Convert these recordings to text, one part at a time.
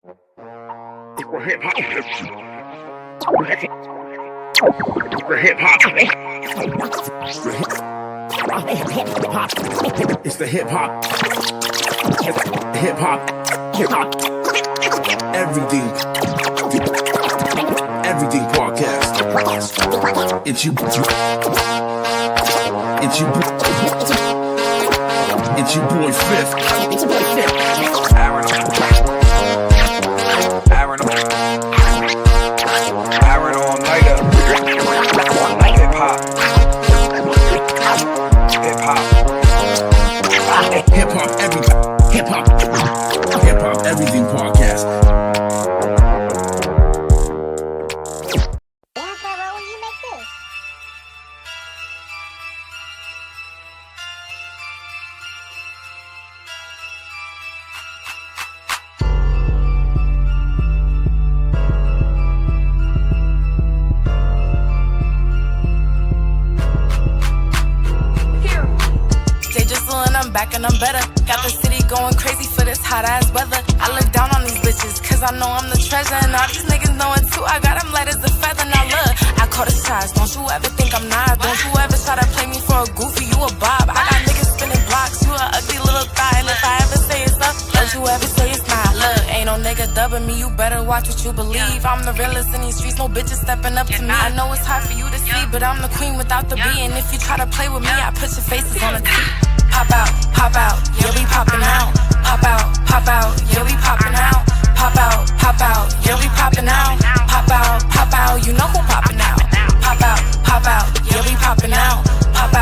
Hip hop. Hip hop. It's the hip hop. Hip hop. Hip hop. Everything podcast. It's you. It's your boy Fifth. Aaron all nighter. Hip hop. Hip hop. Hip hop everything. Hip hop everything podcast. Back and I'm better. Got the city going crazy for this hot ass weather. I look down on these bitches, cause I know I'm the treasure. And all these niggas know it too. I got them light as a feather. Now look, I call the shots. Don't you ever think I'm not. Don't you ever try to play me for a goofy, you a bob. I got niggas spinning blocks, you a ugly little thigh. And if I ever say it's up, don't you ever say it's not. Look, ain't no nigga dubbing me, you better watch what you believe. I'm the realest in these streets, no bitches stepping up to me. I know it's hard for you to see, but I'm the queen without the B. And if you try to play with me, I put your faces on a T. Pop out, yeah, we poppin' out. Pop out, yeah, we poppin' out. Pop out, yeah, we poppin' out. Pop out, you know who poppin' out. Pop out, yeah, we poppin' out. Pop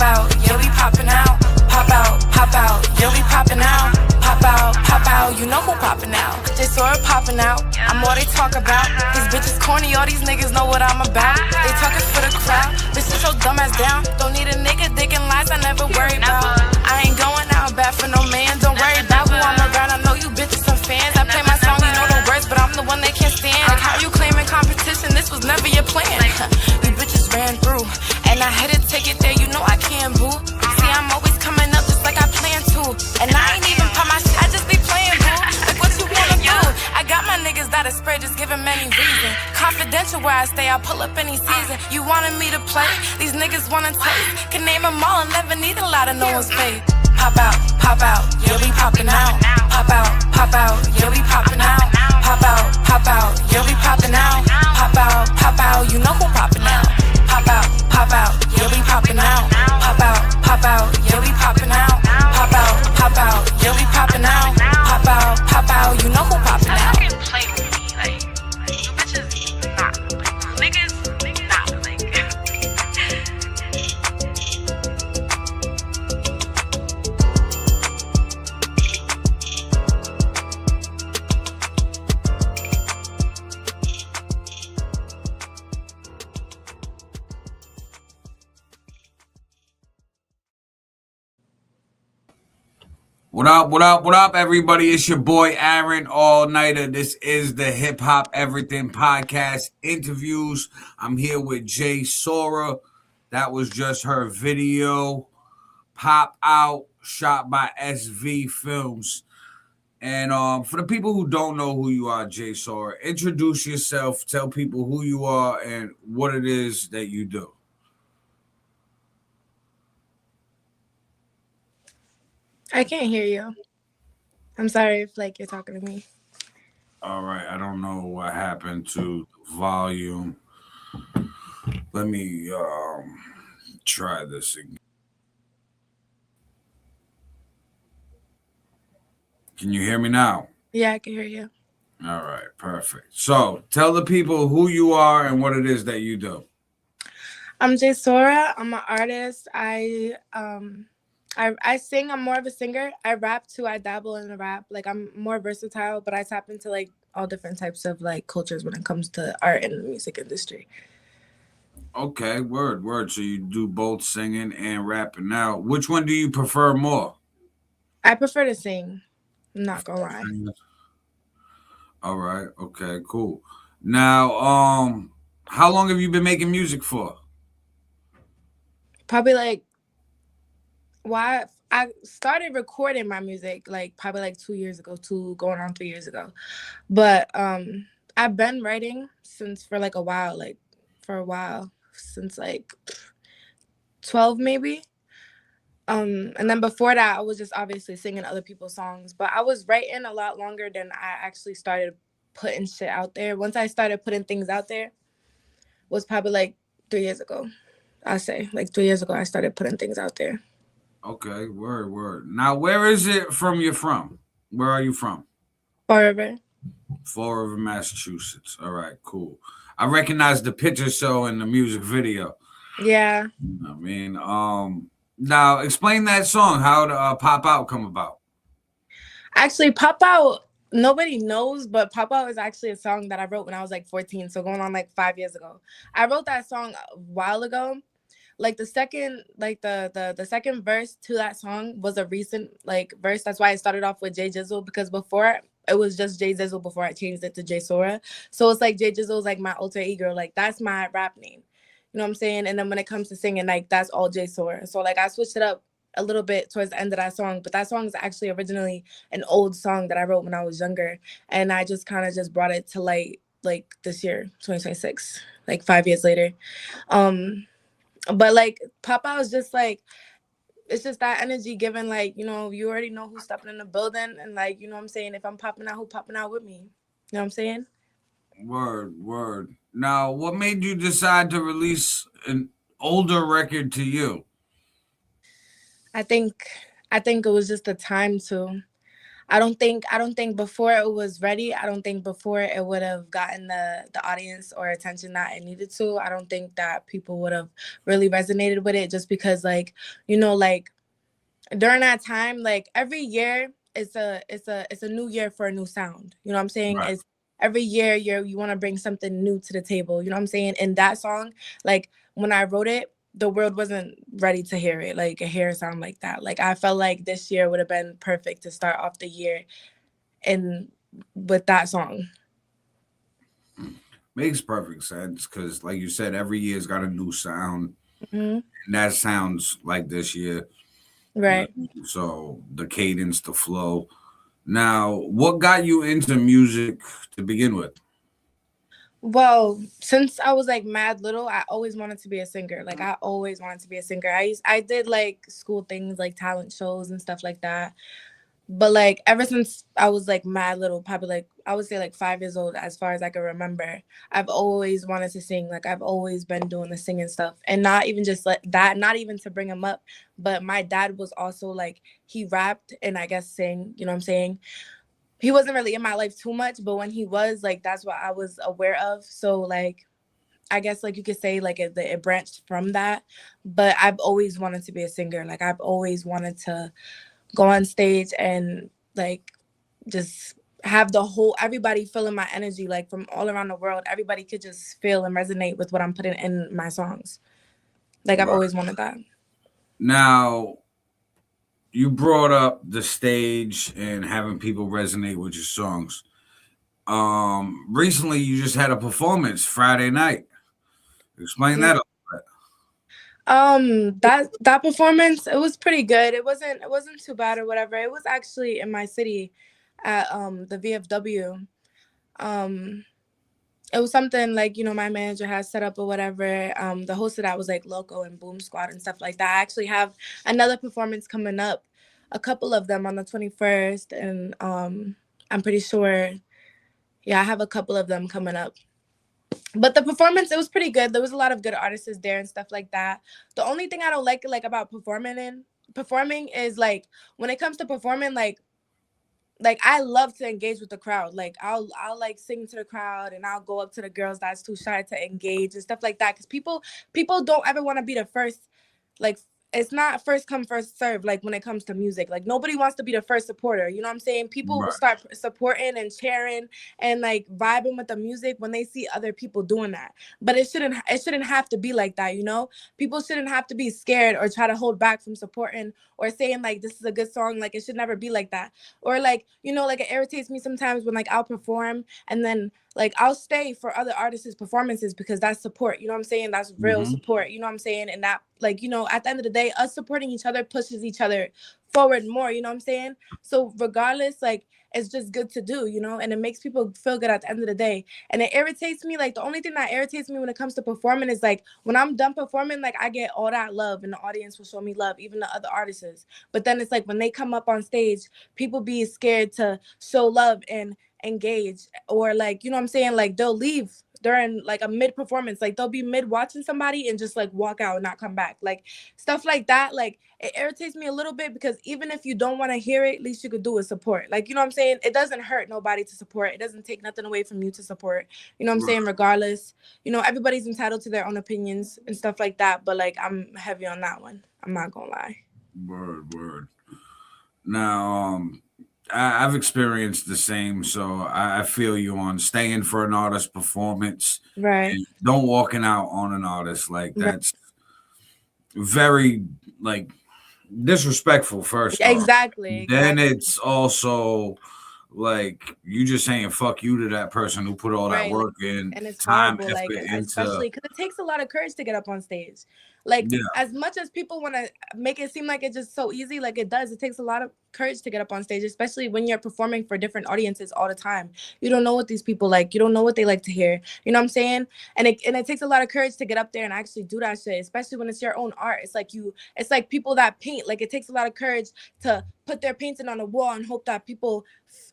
out, yeah, we poppin' out. Pop out, yeah, we poppin' out. Pop out, you know who poppin' out. Just Sora poppin' out. I'm all they talk about. These bitches corny, all these niggas know what I'm about. They talkin' for the crowd. Bitch, sit your dumb ass down. Don't need a nigga digging lies I never worry about. I ain't going out bad for no man. Don't worry about who I'm around. I know you bitches some fans. I play my song, you know the words, but I'm the one they can't stand. Like how you claiming competition? This was never your plan. You bitches ran through, and I had to take it there. You know I can't boo. See, I'm always coming up just like I plan to, and I ain't even pop my shit. I just be playing boo. Like what you wanna do? I got my niggas that are spread, just giving many reasons. Confidential where I stay, I'll pull up any season. You wanted me to play? These niggas wanna taste. Can name them all and never need a lot of no one's faith. Pop out, yeah, we poppin' out. Pop out, yeah, we poppin' out. Pop out, yeah, we poppin' out. Pop out, you know who poppin' out. Pop out, yeah, we poppin' out. Pop out, yeah, we poppin' out. Pop out, yeah, we poppin' out. Pop out, you know who poppin' out. You can play with me, like you bitches, nah, niggas, nah, like. What up, everybody? It's your boy Aaron All Nighter. This is the Hip Hop Everything Podcast interviews. I'm here with Jay Sora. That was just her video, Pop Out, shot by SV Films. And for the people who don't know who you are, Jay Sora, introduce yourself, tell people who you are and what it is that you do. I can't hear you. I'm sorry if you're talking to me. All right, I don't know what happened to the volume. Let me try this again. Can you hear me now? Yeah, I can hear you. All right, perfect. So tell the people who you are and what it is that you do. I'm Jay Sora. I'm an artist. I sing. I'm more of a singer. I rap too. I dabble in the rap. I'm more versatile, but I tap into all different types of cultures when it comes to art and the music industry. Okay, word. So you do both singing and rapping. Now, which one do you prefer more? I prefer to sing. I'm not gonna lie. All right. Okay, cool. Now, how long have you been making music for? Probably I started recording my music like probably like 2 years ago, two going on 3 years ago. But I've been writing since for like a while, like for a while, since like 12 maybe. And then before that I was just obviously singing other people's songs. But I was writing a lot longer than I actually started putting shit out there. Once I started putting things out there was probably like 3 years ago. I say like 3 years ago I started putting things out there. Okay, word, word. Now, where is it from you're from? Where are you from? Forever. Fall River, Massachusetts. All right, cool. I recognize the picture show and the music video. Yeah. I mean, now explain that song. How did Pop Out come about? Actually, Pop Out, nobody knows, but Pop Out is actually a song that I wrote when I was like 14, so going on like 5 years ago. I wrote that song a while ago. Like the second, like the second verse to that song was a recent like verse. That's why I started off with Jay Jizzle, because before it was just Jay Jizzle before I changed it to Jay Sora. So it's like Jay Jizzle is like my alter ego, like that's my rap name. You know what I'm saying? And then when it comes to singing, like that's all Jay Sora. So like I switched it up a little bit towards the end of that song, but that song is actually originally an old song that I wrote when I was younger, and I just kind of just brought it to light like this year, 2026, like 5 years later. Um, but like Pop Out is just like, it's just that energy given, like, you know, you already know who's stepping in the building, and like, you know what I'm saying, if I'm popping out, who popping out with me? You know what I'm saying? Word, word. Now, what made you decide to release an older record to you? I think I think it was just the time to. I don't think before it was ready. I don't think before it would have gotten the audience or attention that it needed to. I don't think that people would have really resonated with it, just because like, you know, like during that time, like every year it's a new year for a new sound. You know what I'm saying? Right. It's every year you want to bring something new to the table. You know what I'm saying? And that song, like when I wrote it, the world wasn't ready to hear it, like hear a sound like that. Like I felt like this year would have been perfect to start off the year and with that song. Makes perfect sense because, like you said, every year's got a new sound, Hmm. and that sounds like this year. Right. So the cadence, the flow. Now, what got you into music to begin with? Well, since I was like mad little, I always wanted to be a singer. Like I always wanted to be a singer. I did like school things like talent shows and stuff like that. But like ever since I was like mad little, probably like I would say like 5 years old, as far as I can remember, I've always wanted to sing. Like I've always been doing the singing stuff, and not even just like that, not even to bring him up, but my dad was also like he rapped and I guess sang. You know what I'm saying? He wasn't really in my life too much, but when he was, like that's what I was aware of. So like I guess like you could say like it branched from that. But I've always wanted to be a singer. Like I've always wanted to go on stage and like just have the whole everybody feeling my energy, like from all around the world. Everybody could just feel and resonate with what I'm putting in my songs. Like I've Right. always wanted that. Now, you brought up the stage and having people resonate with your songs. Recently you just had a performance Friday night. Explain Yeah. that. That performance, it was pretty good. It wasn't too bad or whatever. It was actually in my city at the VFW. Um it was something like, you know, my manager has set up or whatever. The host of that was like Loco and Boom Squad and stuff like that. I actually have another performance coming up, a couple of them on the 21st, and I'm pretty sure, yeah, I have a couple of them coming up. But the performance, it was pretty good. There was a lot of good artists there and stuff like that. The only thing I don't like about performing is like when it comes to performing, like I love to engage with the crowd. Like I'll like sing to the crowd, and I'll go up to the girls that's too shy to engage and stuff like that. Because people don't ever want to be the first. Like it's not first come first serve. Like when it comes to music, like nobody wants to be the first supporter. You know what I'm saying? People will Right. start supporting and cheering and like vibing with the music when they see other people doing that. But it shouldn't have to be like that. You know, people shouldn't have to be scared or try to hold back from supporting or saying like this is a good song. Like it should never be like that. Or like, you know, like it irritates me sometimes when like I'll perform and then like I'll stay for other artists' performances because that's support. You know what I'm saying? That's real Mm-hmm. support. You know what I'm saying? And that, like, at the end of the day, us supporting each other pushes each other forward more. You know what I'm saying? So regardless, like, it's just good to do, and it makes people feel good at the end of the day. And it irritates me. Like, the only thing that irritates me when it comes to performing is like when I'm done performing, like I get all that love and the audience will show me love, even the other artists. But then it's like when they come up on stage, people be scared to show love and engage, or like, you know what I'm saying, like they'll leave during like a mid performance, like they'll be mid watching somebody and just like walk out and not come back, like stuff like that. Like it irritates me a little bit because even if you don't want to hear it, at least you could do is support. Like, you know what I'm saying, it doesn't hurt nobody to support. It doesn't take nothing away from you to support. You know what I'm saying? Regardless, everybody's entitled to their own opinions and stuff like that, but like I'm heavy on that one, I'm not gonna lie. Word. Now, I've experienced the same, so I feel you on staying for an artist performance Right. and don't walking out on an artist. Like Right. that's very like disrespectful. First off, Exactly. then Exactly. it's also like you just saying fuck you to that person who put all that Right. Like, work in, and it's time, horrible, like, effort into. especially because it takes a lot of courage to get up on stage. Like, Yeah, as much as people want to make it seem like it's just so easy, like it does, it takes a lot of courage to get up on stage, especially when you're performing for different audiences all the time. You don't know what these people like. You don't know what they like to hear. You know what I'm saying? And it takes a lot of courage to get up there and actually do that shit, especially when it's your own art. It's like people that paint. Like, it takes a lot of courage to put their painting on a wall and hope that people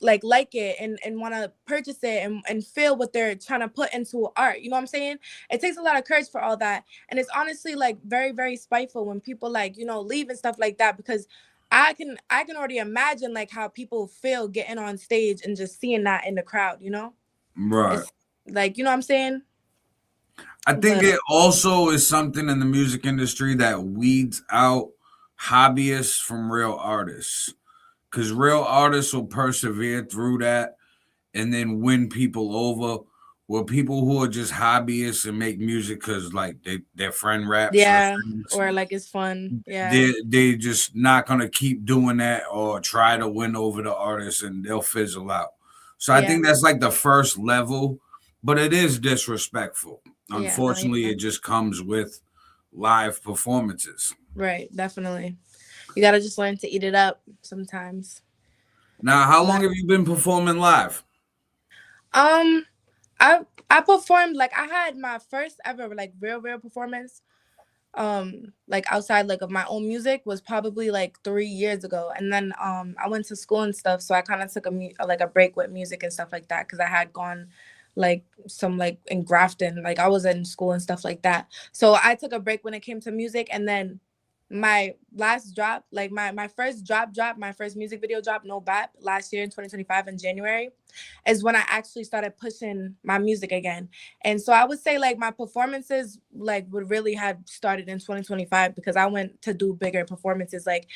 like it and want to purchase it and feel what they're trying to put into art. You know what I'm saying? It takes a lot of courage for all that. And it's honestly like very, very spiteful when people like, leave and stuff like that, because I can already imagine like how people feel getting on stage and just seeing that in the crowd. right. It's like, you know what I'm saying? I think But it also is something in the music industry that weeds out hobbyists from real artists. Because real artists will persevere through that and then win people over. Where people who are just hobbyists and make music because like their friend raps or yeah, sings, or like it's fun. Yeah. they just not gonna keep doing that or try to win over the artist and they'll fizzle out. So I Yeah. think that's like the first level, but it is disrespectful. Yeah. No, Unfortunately, yeah. it just comes with live performances. Right. Definitely. You gotta just learn to eat it up sometimes. Now, how long But have you been performing live? um I performed, like I had my first ever like real performance like outside like of my own music was probably like 3 years ago. And then I went to school and stuff, so I kind of took like a break with music and stuff like that, because I had gone like some like in Grafton, like I was in school and stuff like that. So I took a break when it came to music. And then my last drop, like my first drop, my first music video drop, No Bap, last year in 2025 in January, is when I actually started pushing my music again. And so I would say like my performances like would really have started in 2025, because I went to do bigger performances, like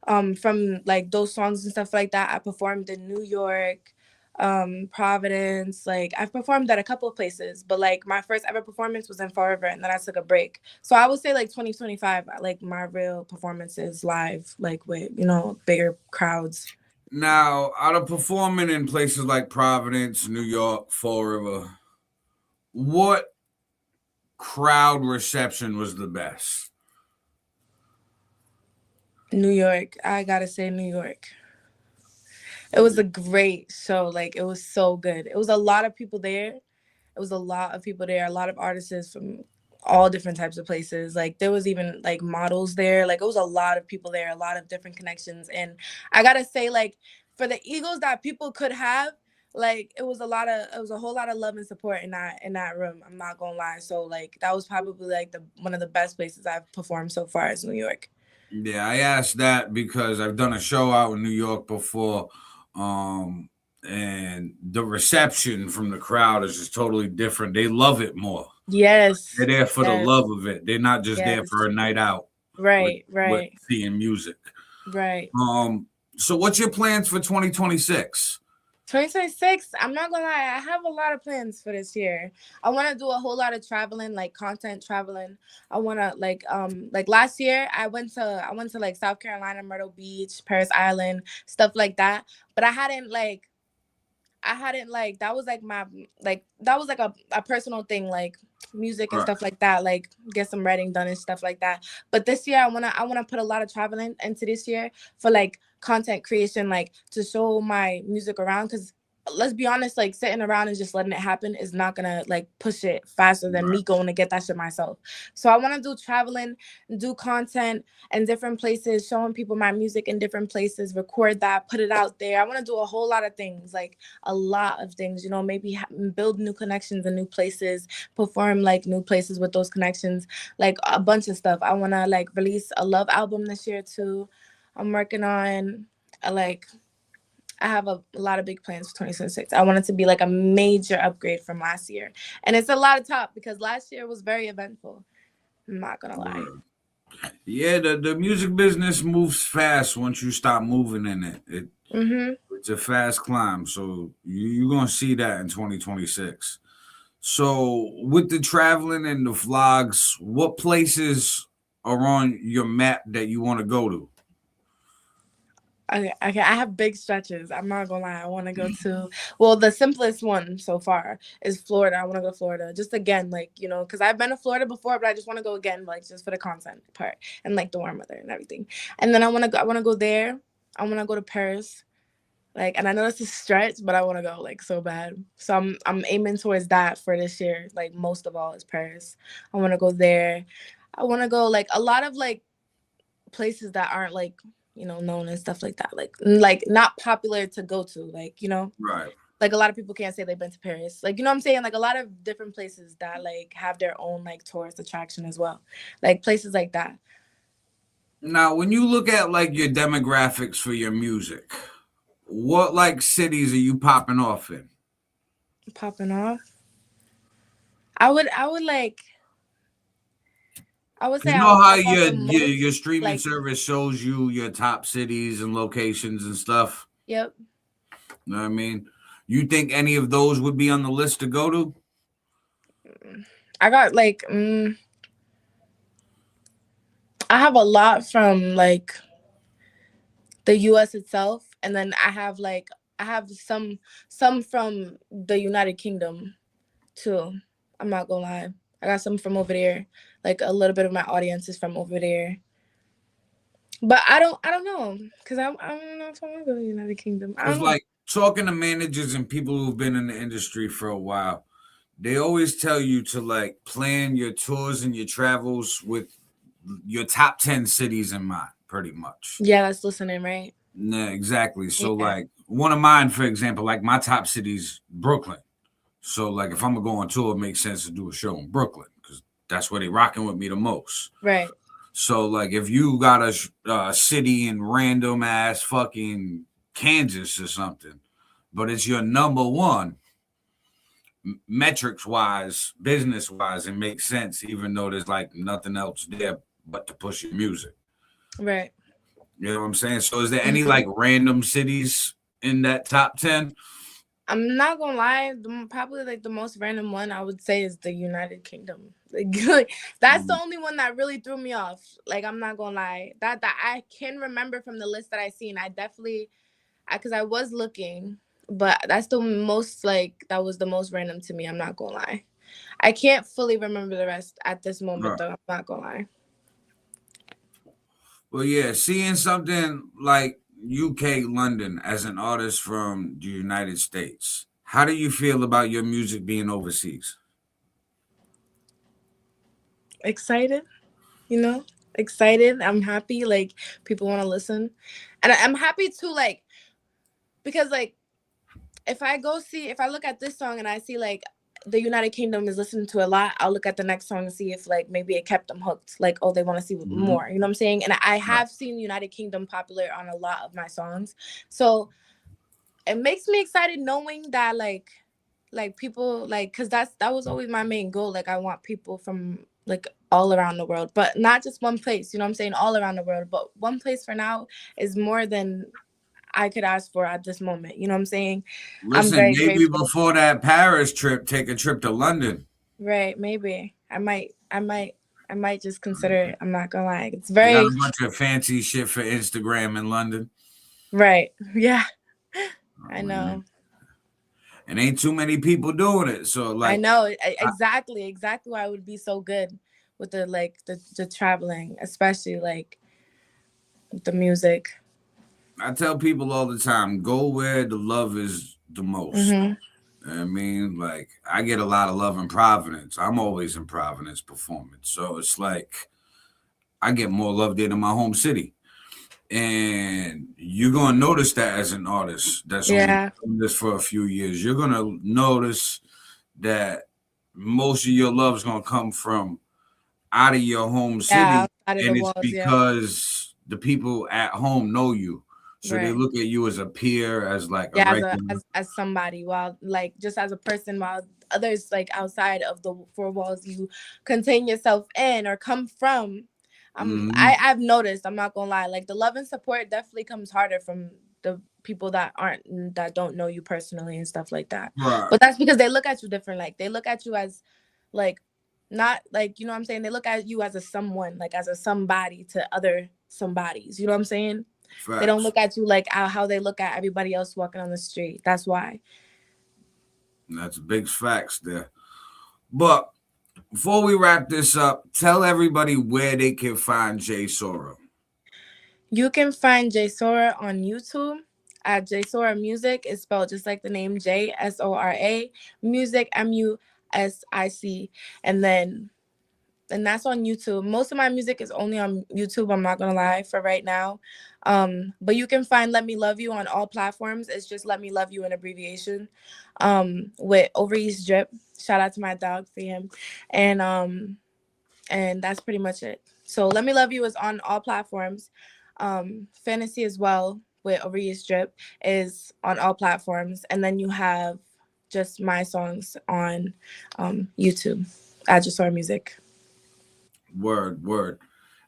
from like those songs and stuff like that. I performed in New York, Providence. Like I've performed at a couple of places, but like my first ever performance was in Fall River, and then I took a break. So I would say like 2025, like my real performances live, like with bigger crowds. Now, out of performing in places like Providence, New York, Fall River, what crowd reception was the best? New York, I gotta say New York. It was a great show. Like it was so good. It was a lot of people there. It was a lot of people there. A lot of artists from all different types of places. Like there was even like models there. Like it was a lot of people there. A lot of different connections. And I gotta say, like for the egos that people could have, like it was a whole lot of love and support in that room. I'm not gonna lie. So like that was probably like the one of the best places I've performed so far is New York. Yeah, I asked that because I've done a show out in New York before, um, and the reception from the crowd is just totally different. They love it more. They're Yes. there for the Yes. love of it. They're not just there for Yes. a night out with Right. with Right. seeing music. Right. So what's your plans for 2026? 2026, I'm not gonna lie, I have a lot of plans for this year. I want to do a whole lot of traveling, like content traveling. I want to like last year I went to like South Carolina, Myrtle Beach, Paris Island, stuff like that. But I hadn't like that was like my like that was like a personal thing, like music and Right. stuff like that, like get some writing done and stuff like that. But this year I wanna put a lot of traveling into this year for like content creation, like to show my music around, because let's be honest, like sitting around and just letting it happen is not gonna like push it faster than Right. me going to get that shit myself. So I want to do traveling, do content in different places, showing people my music in different places, record that, put it out there. I want to do a whole lot of things, like a lot of things, you know, maybe build new connections in new places, perform like new places with those connections, like a bunch of stuff. I want to like release a love album this year too. I'm working on like I have a lot of big plans for 2026. I want it to be like a major upgrade from last year. And it's a lot of top because last year was very eventful. I'm not gonna lie. Right. Yeah, the music business moves fast once you stop moving in it. Mm-hmm. It's a fast climb. So you're gonna see that in 2026. So with the traveling and the vlogs, what places are on your map that you want to go to? Okay, I have big stretches. I'm not gonna lie. I want to go to, well, the simplest one so far is Florida. I want to go to Florida. Just again, like, you know, because I've been to Florida before, but I just want to go again, like just for the content part and like the warm weather and everything. And then I want to go there. I want to go to Paris. Like, and I know it's a stretch, but I want to go like so bad. So I'm aiming towards that for this year. Like most of all is Paris. I want to go there. I want to go like a lot of like places that aren't like, you know, known and stuff like that. Like not popular to go to. Like, you know, Right. like a lot of people can't say they've been to Paris. Like, you know what I'm saying? Like a lot of different places that like have their own like tourist attraction as well. Like places like that. Now, when you look at like your demographics for your music, what like cities are you popping off in? Popping off. I would like I would say You I know would how pop off the most your streaming like, service shows you your top cities and locations and stuff. yep. You know what I mean? You think any of those would be on the list to go to? I got like I have a lot from like the US itself, and then I have some from the United Kingdom too. I'm not gonna lie. I got some from over there. Like a little bit of my audience is from over there. But I don't know, cause I don't know if I want to go to the United Kingdom. I Because don't know. like talking to managers and people who've been in the industry for a while, they always tell you to like plan your tours and your travels with your top 10 cities in mind, pretty much. Yeah, that's listening, right? Yeah, exactly. So Yeah. like one of mine, for example, like my top city's Brooklyn. So like if I'm gonna go on tour, it makes sense to do a show in Brooklyn because that's where they rocking with me the most. Right. So like if you got a city in random ass fucking Kansas or something, but it's your number one, metrics wise, business wise, it makes sense even though there's like nothing else there but to push your music. Right. You know what I'm saying? So is there any like random cities in that top 10? I'm not gonna lie, probably like the most random one I would say is the United Kingdom. Like, that's the only one that really threw me off. Like, I'm not gonna lie, that I can remember from the list that I seen. I definitely, because I was looking, but that's the most like that was the most random to me. I'm not gonna lie. I can't fully remember the rest at this moment Right. though. I'm not gonna lie. Well, yeah, seeing something like UK London as an artist from the United States, how do you feel about your music being overseas? Excited, you know, excited. I'm happy. Like people want to listen, and I'm happy too. Like because like if I look at this song and I see like the United Kingdom is listening to a lot, I'll look at the next song and see if like maybe it kept them hooked. Like, oh, they want to see Mhm. more. You know what I'm saying? And I Right. have seen United Kingdom popular on a lot of my songs. So it makes me excited knowing that like people like because that was always my main goal. Like I want people from like all around the world, but not just one place. You know what I'm saying? All around the world. But one place for now is more than I could ask for at this moment. You know what I'm saying? I'm Listen, very maybe grateful. before that Paris trip, take a trip to London. Right, maybe. I might just consider it. I'm not gonna lie. It's They got very a bunch of fancy shit for Instagram in London. right. Yeah, Oh, I man. know. and ain't too many people doing it. So like, I know exactly why it would be so good with the traveling, especially like with the music. I tell people all the time, go where the love is the most. Mm-hmm. I mean, like, I get a lot of love in Providence. I'm always in Providence performing. So it's like I get more love there than my home city. And you're going to notice that as an artist that's only doing this for a few years. You're going to notice that most of your love is going to come from out of your home city. And it's because the people at home know you. So they look at you as a peer, as like a regular, as somebody, while like just as a person, while others like outside of the four walls you contain yourself in or come from. I've noticed, I'm not gonna lie, like the love and support definitely comes harder from the people that don't know you personally and stuff like that. Right. But that's because they look at you different. Like they look at you as like not like, you know what I'm saying? They look at you as a someone, like as a somebody to other somebodies. You know what I'm saying? Facts. They don't look at you like how they look at everybody else walking on the street. That's why. That's big facts there. But before we wrap this up, tell everybody where they can find J Sora. You can find J Sora on YouTube at J Sora Music. It's spelled just like the name J Sora Music MUSIC, and that's on YouTube. Most of my music is only on YouTube, I'm not gonna lie, for right now. But you can find Let Me Love You on all platforms. It's just Let Me Love You in abbreviation. With Over East Drip. Shout out to my dog for him. And that's pretty much it. So Let Me Love You is on all platforms. Fantasy as well with Over East Drip is on all platforms. And then you have just my songs on YouTube at Just Sora Music. Word.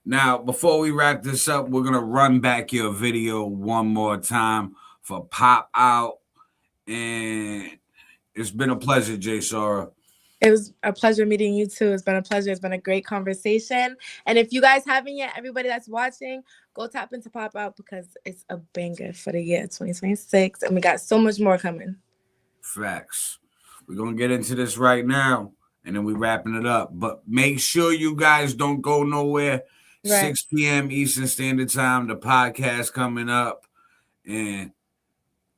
Now, before we wrap this up, we're going to run back your video one more time for Pop Out. And it's been a pleasure, J Sora. It was a pleasure meeting you too. It's been a pleasure. It's been a great conversation. And if you guys haven't yet, everybody that's watching, go tap into Pop Out because it's a banger for the year 2026. And we got so much more coming. Facts. We're going to get into this right now. And then we wrapping it up. But make sure you guys don't go nowhere. Right. 6 p.m. Eastern Standard Time. The podcast coming up. And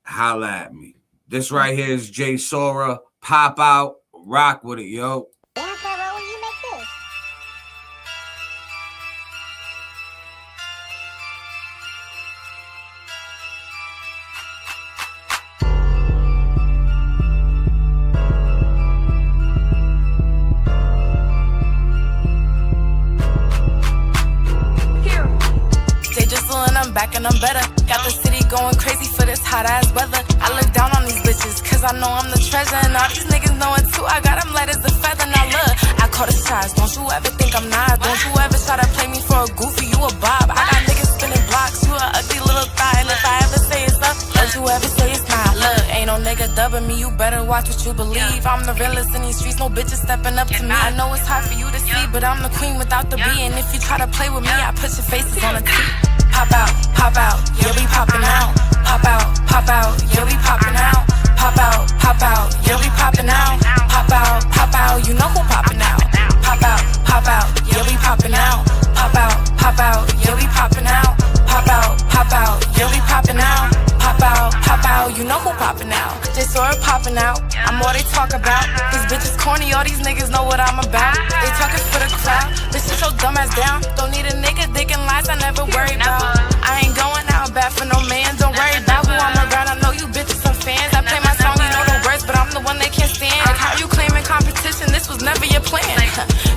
holla at me. This right here is J Sora. Pop Out. Rock with it, yo. Back and I'm better. Got the city going crazy for this hot ass weather. I look down on these bitches cause I know I'm the treasure. And all these niggas know it too. I got them light as a feather. Now look, I call the shots. Don't you ever think I'm not. Don't you ever try to play me for a goofy. You a bob. I got niggas spinning blocks. You a ugly little thigh. And if I ever say it's up, don't you ever say it's not. Look, ain't no nigga dubbing me. You better watch what you believe. I'm the realest in these streets. No bitches stepping up to me. I know it's hard for you to see, but I'm the queen without the B. And if you try to play with me, I put your faces on a T. Pop out, yeah, we poppin' out. Pop out, yeah, we poppin' out. Pop out, yeah, we poppin' out. Pop out, you know who poppin' out. Pop out, yeah, we poppin' out. Pop out, yeah, we poppin' out. Pop out, yeah, we poppin' out. Pop out, you know who poppin' out. Just Sora poppin' out. I'm all they talk about. These bitches corny, all these niggas know what I'm about. They talkin' for the crowd. Bitch, sit your dumb ass down. Don't need a nigga thinking lies I never worry about. I ain't going out bad for no man. Don't worry about who I'm around. I know you bitches some fans. I play my song, you know the words, but I'm the one they can't stand. Like how you claiming competition? This was never your plan.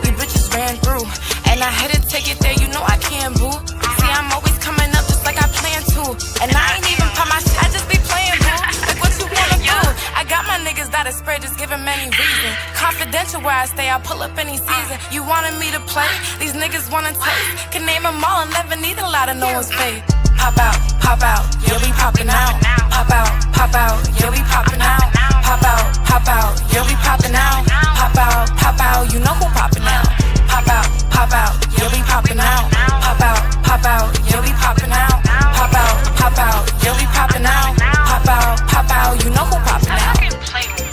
You bitches ran through, and I had to take it there. You know I can't boo. See, I'm always coming up just like I plan to, and I ain't even pop my shit. I just be playing, boo. Like what you wanna do? I got my niggas that are spread, just giving many reasons. Confidential where I stay, I pull up any season. You wanted me to play? These niggas wanna taste. Can name them all and never need a lot of no one's faith. Pop out, yeah, we poppin' out. Pop out, yeah, we poppin' out. Pop out, yeah, we poppin' out. Pop out, you know who poppin' out. Pop out, yeah, we poppin' out. Pop out, yeah, we poppin' out. Pop out, yeah, we poppin' out. Pop out, you know who poppin' out.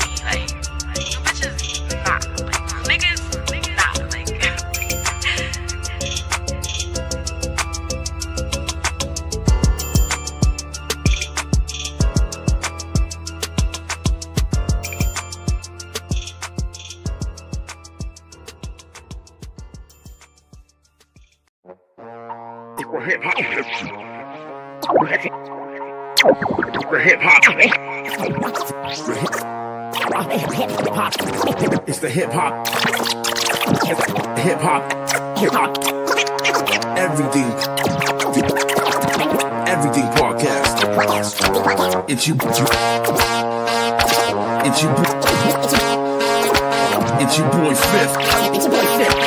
It's the hip hop. Hip hop. Hip hop. Everything podcast. It's you. It's you. It's your boy Fifth.